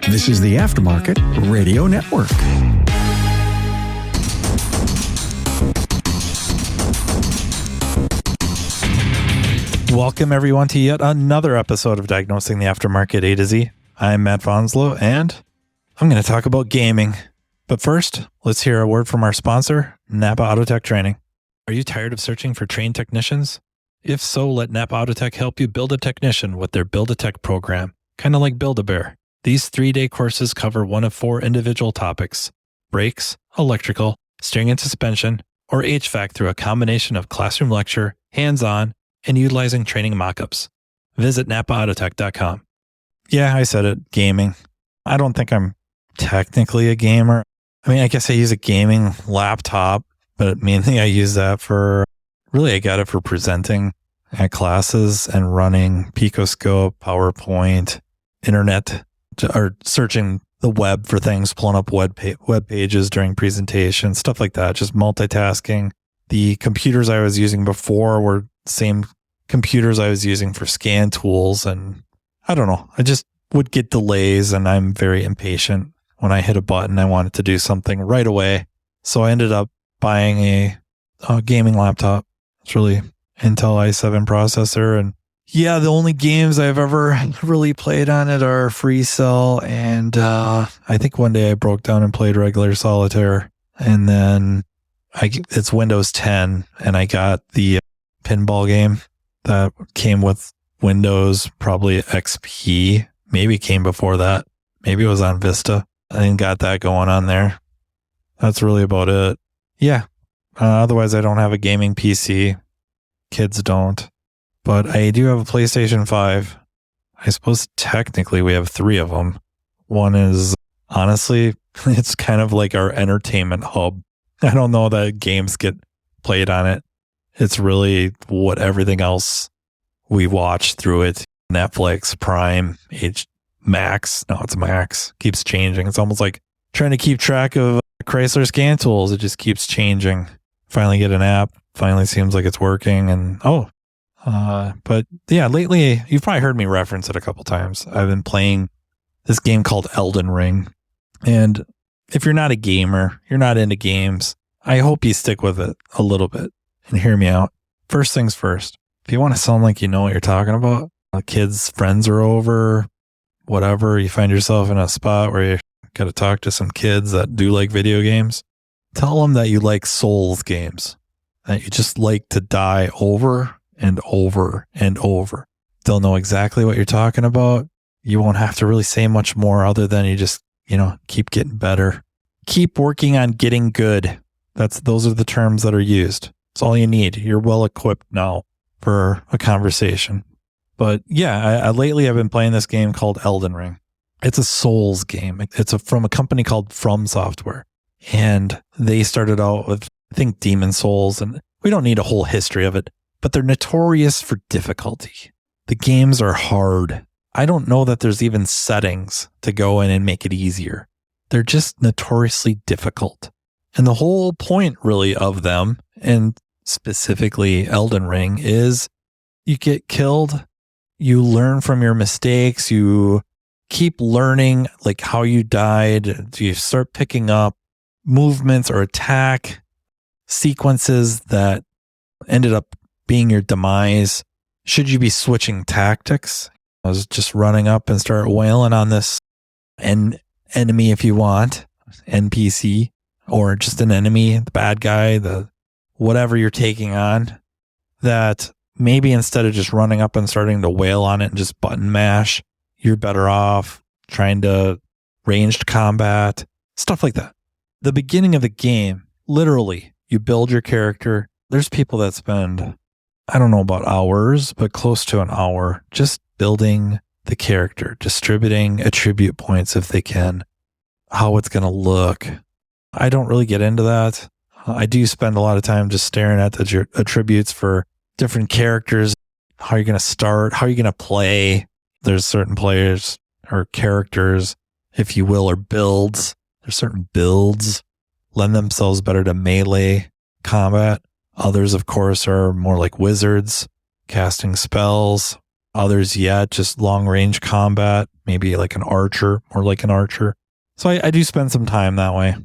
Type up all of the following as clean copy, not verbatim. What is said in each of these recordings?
This is the Aftermarket Radio Network. Welcome, everyone, to yet another episode of Diagnosing the Aftermarket A to Z. I'm Matt Fanslow, and I'm going to talk about gaming. But first, let's hear a word from our sponsor, Napa Autotech Training. Are you tired of searching for trained technicians? If so, let Napa Autotech help you build a technician with their Build-A-Tech program, kind of like Build-A-Bear. These 3-day courses cover one of 4 individual topics: brakes, electrical, steering and suspension, or HVAC through a combination of classroom lecture, hands-on, and utilizing training mockups. Visit napaautotech.com. Yeah, I said it, gaming. I don't think I'm technically a gamer. I mean, I guess I use a gaming laptop, but mainly I use that I got it for presenting at classes and running Picoscope, PowerPoint, internet, or searching the web for things, pulling up web pages during presentations, stuff like that, just multitasking. The computers I was using before were the same computers I was using for scan tools, and I don't know. I just would get delays, and I'm very impatient. When I hit a button, I wanted to do something right away. So I ended up buying a gaming laptop. It's really Intel i7 processor, and yeah, the only games I've ever really played on it are Free Cell, and I think one day I broke down and played regular solitaire, and then it's Windows 10, and I got the pinball game that came with Windows, probably XP, maybe came before that, maybe it was on Vista. I got that going on there. That's really about it. Yeah, otherwise I don't have a gaming PC. Kids don't. But I do have a PlayStation 5. I suppose technically we have 3 of them. One is, honestly, it's kind of like our entertainment hub. I don't know that games get played on it. It's really what everything else we watch through it. Netflix, Prime, Max. No, it's Max. Keeps changing. It's almost like trying to keep track of Chrysler scan tools. It just keeps changing. Finally get an app. Finally seems like it's working. And but yeah, lately, you've probably heard me reference it a couple times. I've been playing this game called Elden Ring. And if you're not a gamer, you're not into games, I hope you stick with it a little bit and hear me out. First things first, if you want to sound like you know what you're talking about, kids, friends are over, whatever, you find yourself in a spot where you got to talk to some kids that do like video games, tell them that you like Souls games, that you just like to die over and over and over. They'll know exactly what you're talking about. You won't have to really say much more other than you just, keep getting better. Keep working on getting good. Those are the terms that are used. It's all you need. You're well equipped now for a conversation. But yeah, lately I've been playing this game called Elden Ring. It's a Souls game. It's from a company called From Software. And they started out with, I think, Demon Souls, and we don't need a whole history of it. But they're notorious for difficulty. The games are hard. I don't know that there's even settings to go in and make it easier. They're just notoriously difficult. And the whole point really of them, and specifically Elden Ring, is you get killed, you learn from your mistakes, you keep learning like how you died, you start picking up movements or attack sequences that ended up being your demise. Should you be switching tactics? I was just running up and start wailing on this enemy, if you want, NPC, or just an enemy, the bad guy, the whatever you're taking on, that maybe instead of just running up and starting to wail on it and just button mash, you're better off trying to ranged combat, stuff like that. The beginning of the game, literally, you build your character. There's people that spend, I don't know about hours, but close to an hour just building the character, distributing attribute points if they can, how it's going to look. I don't really get into that. I do spend a lot of time just staring at the attributes for different characters, how you're going to start, how you're going to play. There's certain players or characters, if you will, or builds. There's certain builds lend themselves better to melee combat. Others, of course, are more like wizards, casting spells. Others, just long range combat, maybe like an archer or like an archer. So I do spend some time that way.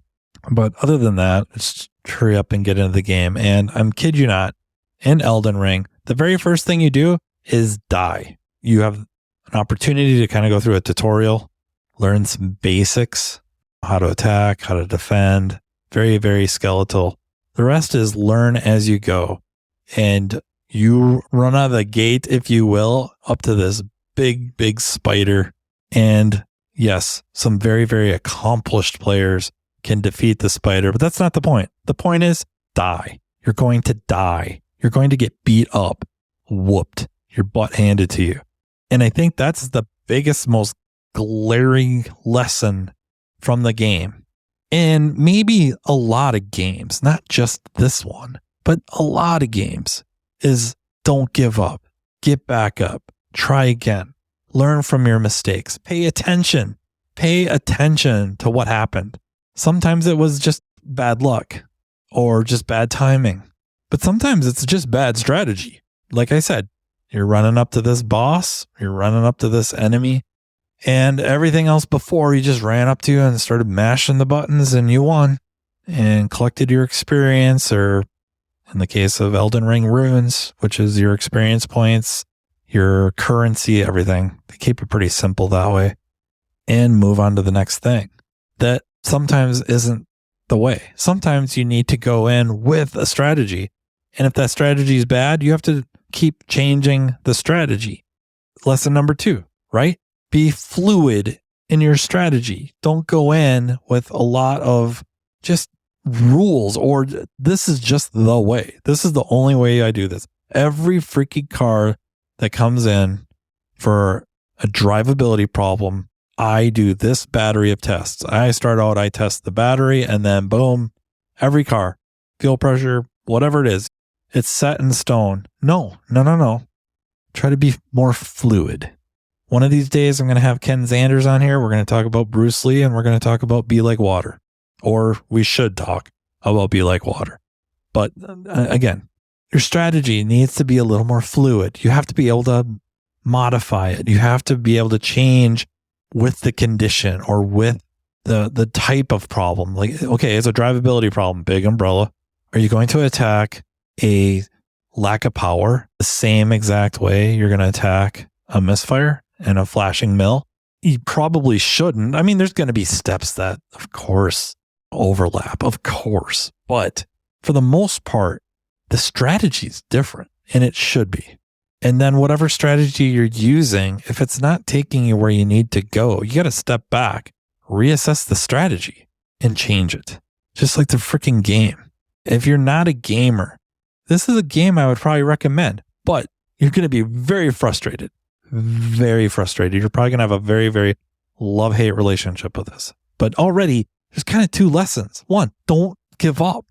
But other than that, it's hurry up and get into the game. And I'm kid you not, in Elden Ring, the very first thing you do is die. You have an opportunity to kind of go through a tutorial, learn some basics, how to attack, how to defend, very, very skeletal. The rest is learn as you go. And you run out of the gate, if you will, up to this big, big spider. And yes, some very, very accomplished players can defeat the spider, but that's not the point. The point is die. You're going to die. You're going to get beat up, whooped, your butt handed to you. And I think that's the biggest, most glaring lesson from the game. And maybe a lot of games, not just this one, but a lot of games, is don't give up. Get back up. Try again. Learn from your mistakes. Pay attention. Pay attention to what happened. Sometimes it was just bad luck or just bad timing. But sometimes it's just bad strategy. Like I said, you're running up to this boss, you're running up to this enemy, and everything else before you just ran up to and started mashing the buttons and you won and collected your experience, or in the case of Elden Ring runes, which is your experience points, your currency, everything. They keep it pretty simple that way and move on to the next thing. That sometimes isn't the way. Sometimes you need to go in with a strategy. And if that strategy is bad, you have to keep changing the strategy. Lesson number 2, right? Be fluid in your strategy. Don't go in with a lot of just rules or this is just the way. This is the only way I do this. Every freaking car that comes in for a drivability problem, I do this battery of tests. I start out, I test the battery, and then boom, every car, fuel pressure, whatever it is, it's set in stone. No. Try to be more fluid. One of these days, I'm going to have Ken Zanders on here. We're going to talk about Bruce Lee, and we're going to talk about Be Like Water. Or we should talk about Be Like Water. But again, your strategy needs to be a little more fluid. You have to be able to modify it. You have to be able to change with the condition or with the type of problem. Like, okay, it's a drivability problem, big umbrella. Are you going to attack a lack of power the same exact way you're going to attack a misfire and a flashing mill? You probably shouldn't. I mean, there's going to be steps that, of course, overlap, of course. But for the most part, the strategy is different, and it should be. And then whatever strategy you're using, if it's not taking you where you need to go, you got to step back, reassess the strategy, and change it. Just like the freaking game. If you're not a gamer, this is a game I would probably recommend, but you're going to be very frustrated. Very frustrated. You're probably going to have a very, very love-hate relationship with this. But already, there's kind of 2 lessons. 1, don't give up.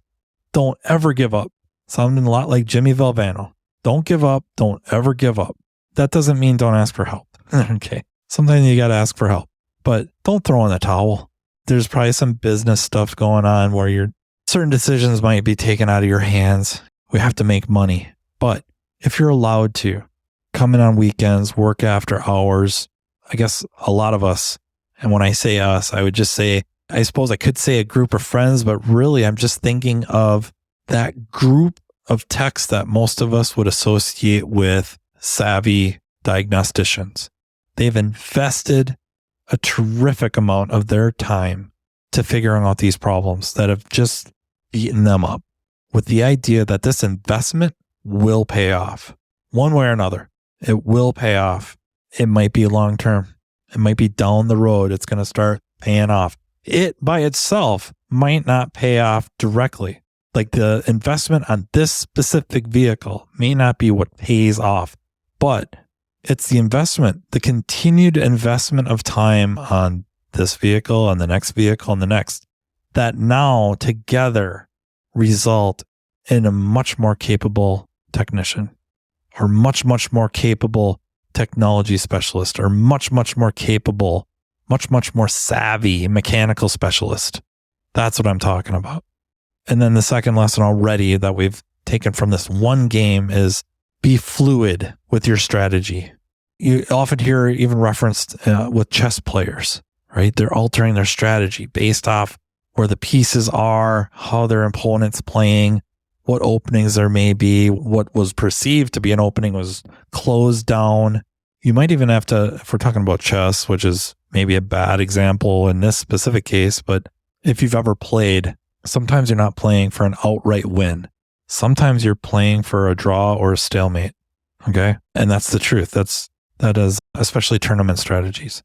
Don't ever give up. Sounding a lot like Jimmy Valvano. Don't give up. Don't ever give up. That doesn't mean don't ask for help. Okay. Sometimes you got to ask for help, but don't throw in the towel. There's probably some business stuff going on where certain decisions might be taken out of your hands. We have to make money. But if you're allowed to come in on weekends, work after hours, I guess a lot of us, and when I say us, I would just say, I suppose I could say a group of friends, but really I'm just thinking of that group of techs that most of us would associate with savvy diagnosticians. They've invested a terrific amount of their time to figuring out these problems that have just beaten them up with the idea that this investment will pay off one way or another. It will pay off. It might be long term. It might be down the road. It's going to start paying off. It by itself might not pay off directly. Like the investment on this specific vehicle may not be what pays off, but it's the investment, the continued investment of time on this vehicle and the next vehicle and the next, that now together result in a much more capable technician or much, much more capable technology specialist or much, much more capable, much, much more savvy mechanical specialist. That's what I'm talking about. And then the second lesson already that we've taken from this one game is be fluid with your strategy. You often hear even referenced with chess players, right? They're altering their strategy based off where the pieces are, how their opponent's playing, what openings there may be, what was perceived to be an opening was closed down. You might even have to, if we're talking about chess, which is maybe a bad example in this specific case, but if you've ever played, sometimes you're not playing for an outright win. Sometimes you're playing for a draw or a stalemate. Okay. And that's the truth. That is especially tournament strategies.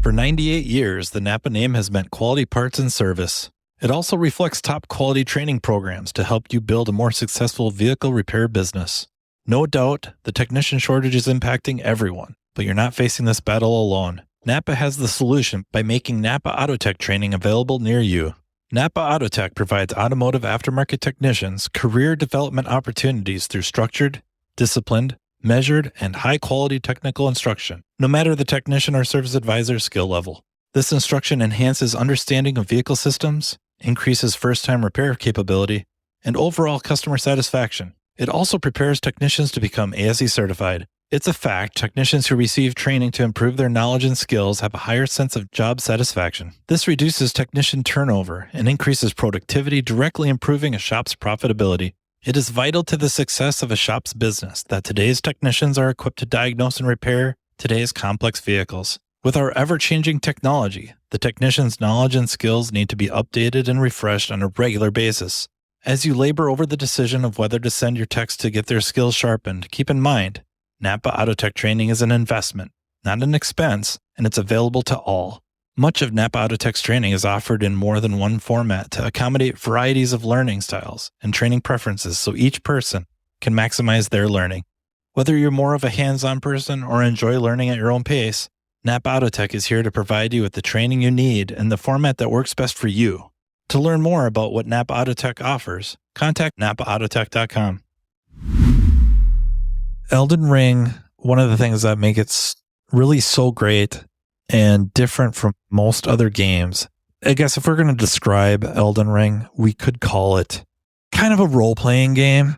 For 98 years, the Napa name has meant quality parts and service. It also reflects top quality training programs to help you build a more successful vehicle repair business. No doubt, the technician shortage is impacting everyone, but you're not facing this battle alone. Napa has the solution by making Napa Autotech training available near you. Napa Autotech provides automotive aftermarket technicians career development opportunities through structured, disciplined, measured, and high-quality technical instruction, no matter the technician or service advisor's skill level. This instruction enhances understanding of vehicle systems, increases first-time repair capability, and overall customer satisfaction. It also prepares technicians to become ASE certified. It's a fact technicians who receive training to improve their knowledge and skills have a higher sense of job satisfaction. This reduces technician turnover and increases productivity, directly improving a shop's profitability. It is vital to the success of a shop's business that today's technicians are equipped to diagnose and repair today's complex vehicles. With our ever-changing technology, the technician's knowledge and skills need to be updated and refreshed on a regular basis. As you labor over the decision of whether to send your techs to get their skills sharpened, keep in mind, Napa Autotech training is an investment, not an expense, and it's available to all. Much of Napa Autotech's training is offered in more than one format to accommodate varieties of learning styles and training preferences so each person can maximize their learning. Whether you're more of a hands-on person or enjoy learning at your own pace, Napa Autotech is here to provide you with the training you need in the format that works best for you. To learn more about what Napa Autotech offers, contact napaautotech.com. Elden Ring, one of the things that make it really so great and different from most other games, I guess if we're going to describe Elden Ring, we could call it kind of a role-playing game.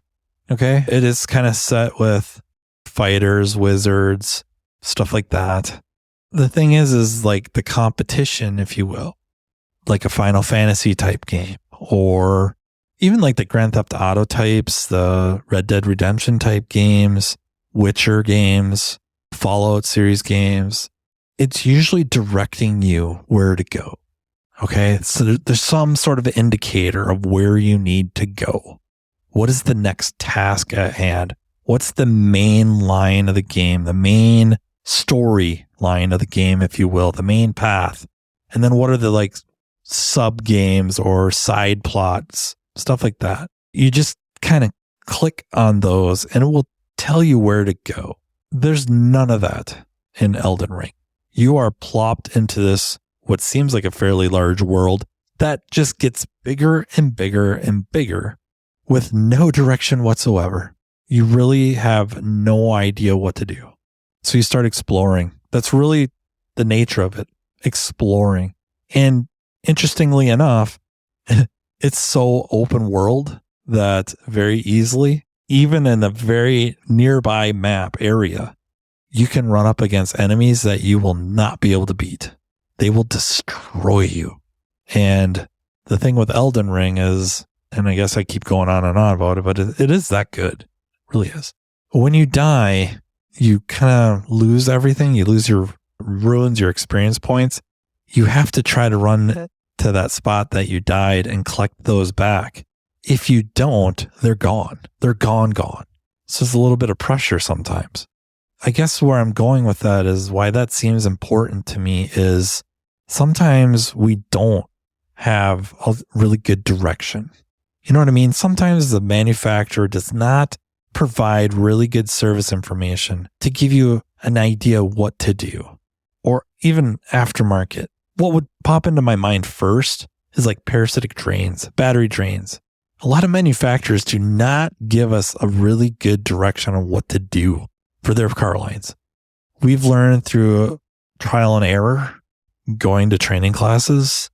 Okay? It is kind of set with fighters, wizards, stuff like that. The thing is like the competition, if you will, like a Final Fantasy type game, or even like the Grand Theft Auto types, the Red Dead Redemption type games, Witcher games, Fallout series games. It's usually directing you where to go. Okay. So there's some sort of indicator of where you need to go. What is the next task at hand? What's the main line of the game, the main story line of the game, if you will, the main path? And then what are the like sub games or side plots, stuff like that? You just kind of click on those and it will tell you where to go. There's none of that in Elden Ring. You are plopped into this, what seems like a fairly large world that just gets bigger and bigger and bigger with no direction whatsoever. You really have no idea what to do. So you start exploring. That's really the nature of it, exploring. And interestingly enough, it's so open world that very easily, even in a very nearby map area, you can run up against enemies that you will not be able to beat. They will destroy you. And the thing with Elden Ring is, and I guess I keep going on and on about it, but it is that good. It really is. When you die, you kind of lose everything. You lose your runes, your experience points. You have to try to run to that spot that you died and collect those back. If you don't, they're gone. They're gone. So it's a little bit of pressure sometimes. I guess where I'm going with that is why that seems important to me is sometimes we don't have a really good direction. You know what I mean? Sometimes the manufacturer does not provide really good service information to give you an idea what to do, or even aftermarket. What would pop into my mind first is like parasitic drains, battery drains. A lot of manufacturers do not give us a really good direction on what to do for their car lines. We've learned through trial and error, going to training classes.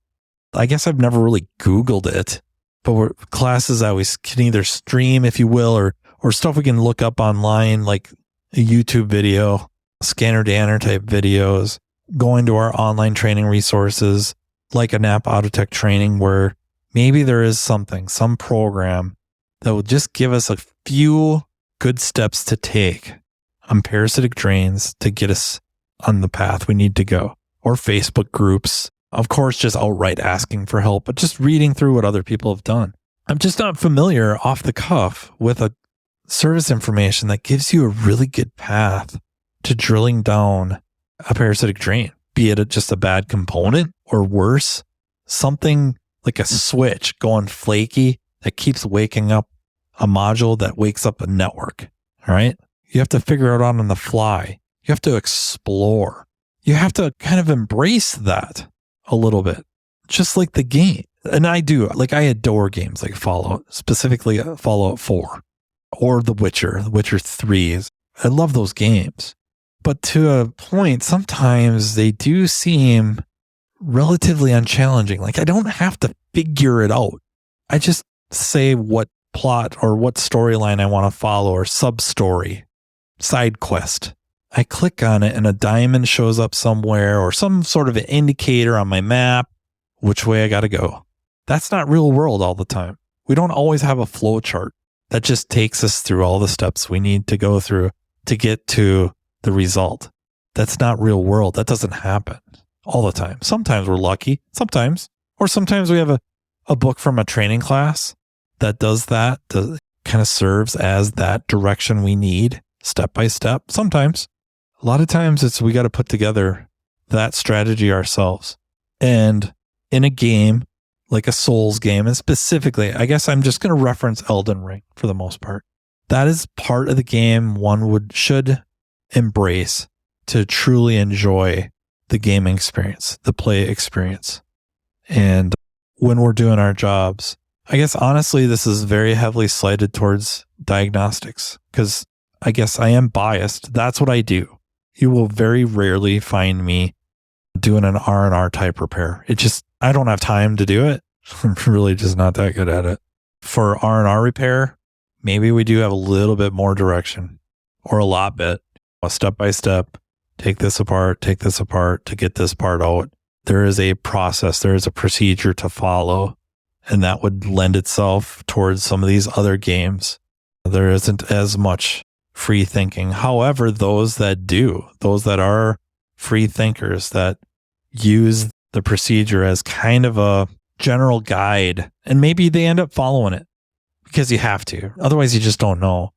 I guess I've never really Googled it, but we're classes that we can either stream, if you will, or stuff we can look up online, like a YouTube video. scanner danner type videos, going to our online training resources like a NAP Autotech training where maybe there is something, some program that will just give us a few good steps to take on parasitic drains to get us on the path we need to go. Or Facebook groups, of course, just outright asking for help, but just reading through what other people have done. I'm just not familiar off the cuff with a service information that gives you a really good path to drilling down a parasitic drain, be it just a bad component or worse, something like a switch going flaky that keeps waking up a module that wakes up a network, all right? You have to figure it out on the fly. You have to explore. You have to kind of embrace that a little bit, just like the game. And I do, like I adore games like Fallout, specifically Fallout 4 or The Witcher 3. I love those games. But to a point, sometimes they do seem relatively unchallenging. Like I don't have to figure it out. I just say what plot or what storyline I want to follow or sub-story, side quest. I click on it and a diamond shows up somewhere or some sort of an indicator on my map, which way I got to go. That's not real world all the time. We don't always have a flow chart that just takes us through all the steps we need to go through to get to the result. That's not real world. That doesn't happen all the time. Sometimes we're lucky, sometimes we have a book from a training class that does that, kind of serves as that direction we need step by step. Sometimes, a lot of times we got to put together that strategy ourselves. And in a game, like a Souls game, and specifically, I guess I'm just going to reference Elden Ring for the most part. That is part of the game one should embrace to truly enjoy the gaming experience, the play experience. And when we're doing our jobs, I guess honestly, this is very heavily slighted towards diagnostics because I guess I am biased. That's what I do. You will very rarely find me doing an R&R type repair. I don't have time to do it. I'm really just not that good at it. For R&R repair, maybe we do have a little bit more direction or a lot bit. A step by step, take this apart to get this part out. There is a process, there is a procedure to follow, and that would lend itself towards some of these other games. There isn't as much free thinking. However, those that are free thinkers that use the procedure as kind of a general guide, and maybe they end up following it because you have to. Otherwise, you just don't know.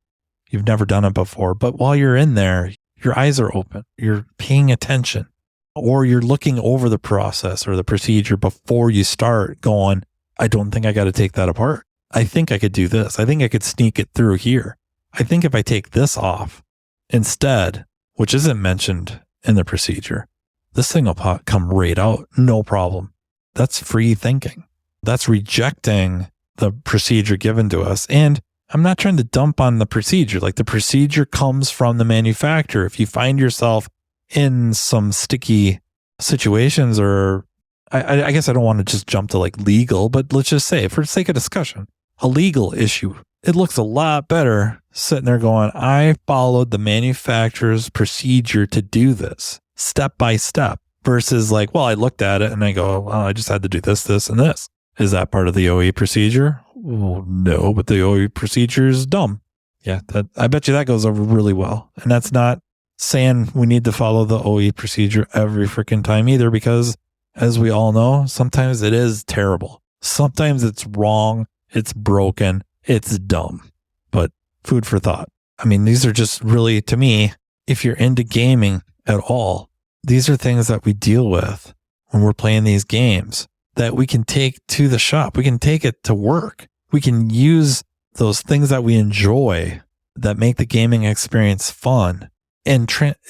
You've never done it before. But while you're in there, your eyes are open. You're paying attention, or you're looking over the process or the procedure before you start going, I don't think I got to take that apart. I think I could do this. I think I could sneak it through here. I think if I take this off instead, which isn't mentioned in the procedure, this thing will come right out. No problem. That's free thinking. That's rejecting the procedure given to us. And I'm not trying to dump on the procedure. Like the procedure comes from the manufacturer. If you find yourself in some sticky situations, or I guess I don't want to just jump to like legal, but let's just say for the sake of discussion, a legal issue, it looks a lot better sitting there going, I followed the manufacturer's procedure to do this step by step versus like, well, I looked at it and I go, well, I just had to do this, this, and this. Is that part of the OE procedure? Well, no, but the OE procedure is dumb. Yeah, I bet you that goes over really well. And that's not saying we need to follow the OE procedure every freaking time either, because as we all know, sometimes it is terrible. Sometimes it's wrong, it's broken, it's dumb. But food for thought. I mean, these are just really, to me, if you're into gaming at all, these are things that we deal with when we're playing these games that we can take to the shop. We can take it to work. We can use those things that we enjoy that make the gaming experience fun and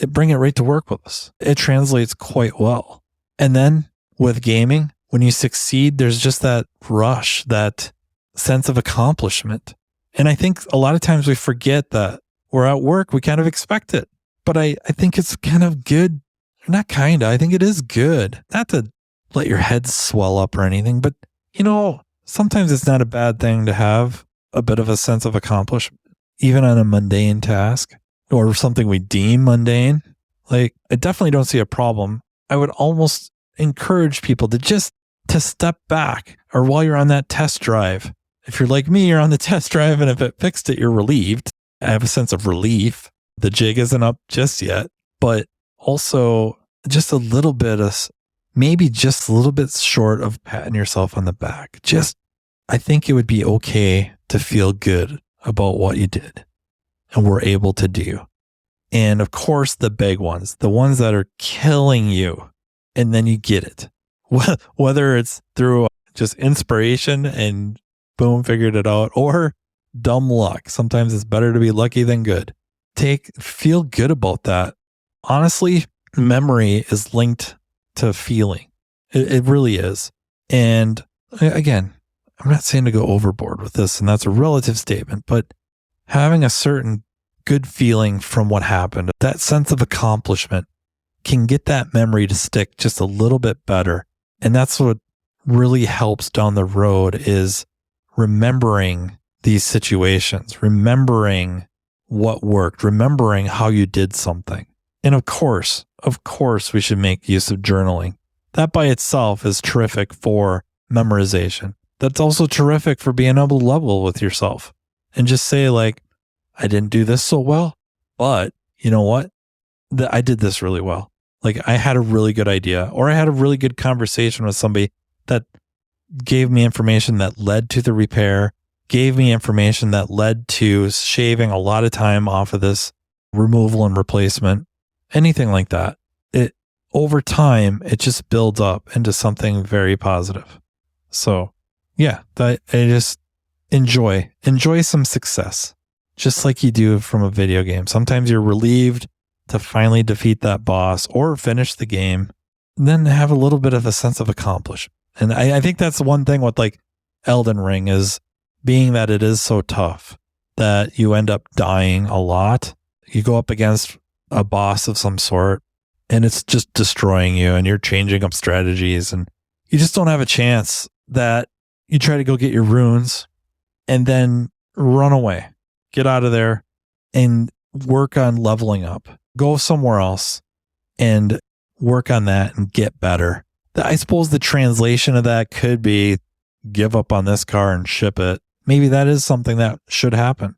bring it right to work with us. It translates quite well. And then with gaming, when you succeed, there's just that rush, that sense of accomplishment. And I think a lot of times we forget that we're at work. We kind of expect it. But I think it's kind of good. Not kind of. I think it is good. Not to let your head swell up or anything, but sometimes it's not a bad thing to have a bit of a sense of accomplishment, even on a mundane task or something we deem mundane. Like, I definitely don't see a problem. I would almost encourage people to step back, or while you're on that test drive. If you're like me, you're on the test drive, and if it fixed it, you're relieved. I have a sense of relief. The jig isn't up just yet, but also just a little bit of, maybe just a little bit short of patting yourself on the back. I think it would be okay to feel good about what you did and were able to do. And of course, the big ones, the ones that are killing you, and then you get it. Whether it's through just inspiration and boom, figured it out, or dumb luck. Sometimes it's better to be lucky than good. Feel good about that. Honestly, memory is linked to feeling. It really is. And again, I'm not saying to go overboard with this, and that's a relative statement, but having a certain good feeling from what happened, that sense of accomplishment, can get that memory to stick just a little bit better. And that's what really helps down the road, is remembering these situations, remembering what worked, remembering how you did something. And of course, we should make use of journaling. That by itself is terrific for memorization. That's also terrific for being able to level with yourself and just say, like, I didn't do this so well, but you know what? I did this really well. Like, I had a really good idea, or I had a really good conversation with somebody that gave me information that led to the repair, gave me information that led to shaving a lot of time off of this removal and replacement, anything like that. Over time, it just builds up into something very positive. So yeah, I just enjoy some success, just like you do from a video game. Sometimes you're relieved to finally defeat that boss or finish the game, and then have a little bit of a sense of accomplishment. And I think that's one thing with like Elden Ring, is being that it is so tough that you end up dying a lot. You go up against a boss of some sort, and it's just destroying you, and you're changing up strategies, and you just don't have a chance. That you try to go get your runes and then run away, get out of there, and work on leveling up. Go somewhere else and work on that and get better. I suppose the translation of that could be give up on this car and ship it. Maybe that is something that should happen.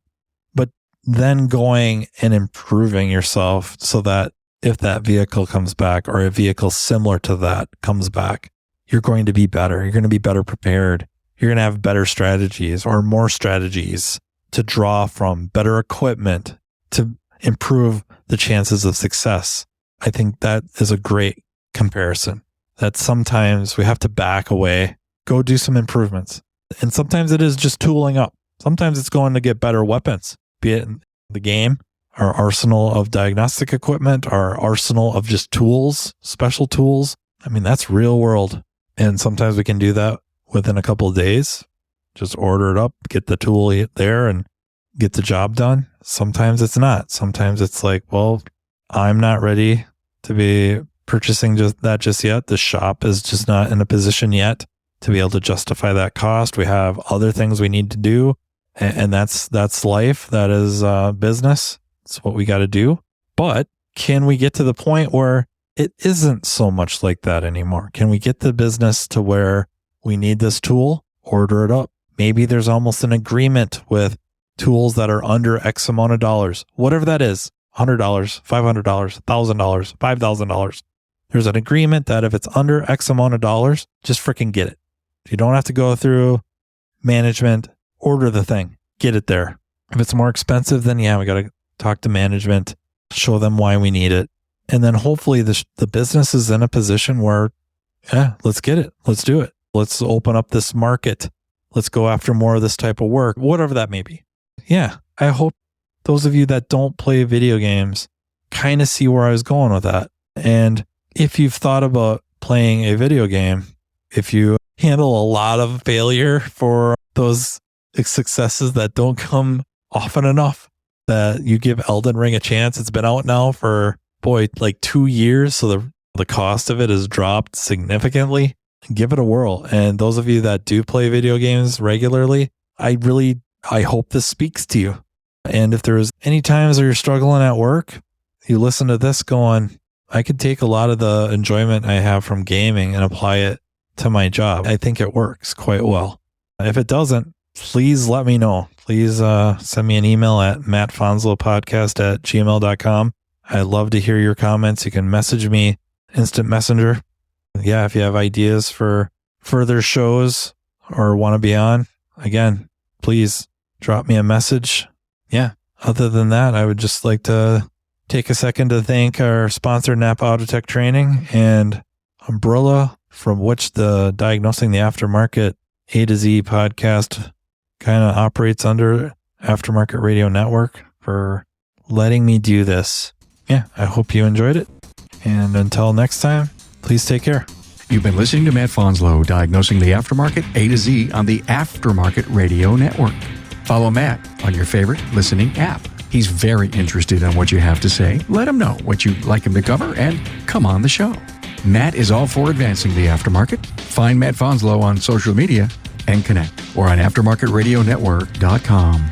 But then going and improving yourself so that if that vehicle comes back, or a vehicle similar to that comes back, you're going to be better. You're going to be better prepared. You're going to have better strategies, or more strategies to draw from, better equipment to improve the chances of success. I think that is a great comparison, that sometimes we have to back away, go do some improvements. And sometimes it is just tooling up. Sometimes it's going to get better weapons, be it in the game, our arsenal of diagnostic equipment, our arsenal of just tools, special tools. I mean, that's real world. And sometimes we can do that within a couple of days. Just order it up, get the tool there, and get the job done. Sometimes it's not. Sometimes it's like, well, I'm not ready to be purchasing just yet. The shop is just not in a position yet to be able to justify that cost. We have other things we need to do, and that's life. That is business. It's what we got to do. But can we get to the point where it isn't so much like that anymore? Can we get the business to where we need this tool, order it up? Maybe there's almost an agreement with tools that are under X amount of dollars, whatever that is, $100, $500, $1,000, $5,000. There's an agreement that if it's under X amount of dollars, just freaking get it. You don't have to go through management, order the thing, get it there. If it's more expensive, then yeah, we got to talk to management, show them why we need it. And then hopefully the business is in a position where, yeah, let's get it. Let's do it. Let's open up this market. Let's go after more of this type of work, whatever that may be. Yeah, I hope those of you that don't play video games kind of see where I was going with that. And if you've thought about playing a video game, if you handle a lot of failure for those successes that don't come often enough, that you give Elden Ring a chance. It's been out now for, like 2 years. So the cost of it has dropped significantly. Give it a whirl. And those of you that do play video games regularly, I hope this speaks to you. And if there's any times where you're struggling at work, you listen to this going, I could take a lot of the enjoyment I have from gaming and apply it to my job. I think it works quite well. If it doesn't, please let me know. Please send me an email at mattfanslowpodcast@gmail.com. I'd love to hear your comments. You can message me, instant messenger. Yeah, if you have ideas for further shows or want to be on, again, please drop me a message. Yeah. Other than that, I would just like to take a second to thank our sponsor, Napa Autotech Training and Umbrella, from which the Diagnosing the Aftermarket A to Z podcast kind of operates under, Aftermarket Radio Network, for letting me do this. Yeah, I hope you enjoyed it. And until next time, please take care. You've been listening to Matt Fanslow, Diagnosing the Aftermarket A to Z on the Aftermarket Radio Network. Follow Matt on your favorite listening app. He's very interested in what you have to say. Let him know what you'd like him to cover and come on the show. Matt is all for advancing the aftermarket. Find Matt Fanslow on social media and connect, or on aftermarketradionetwork.com.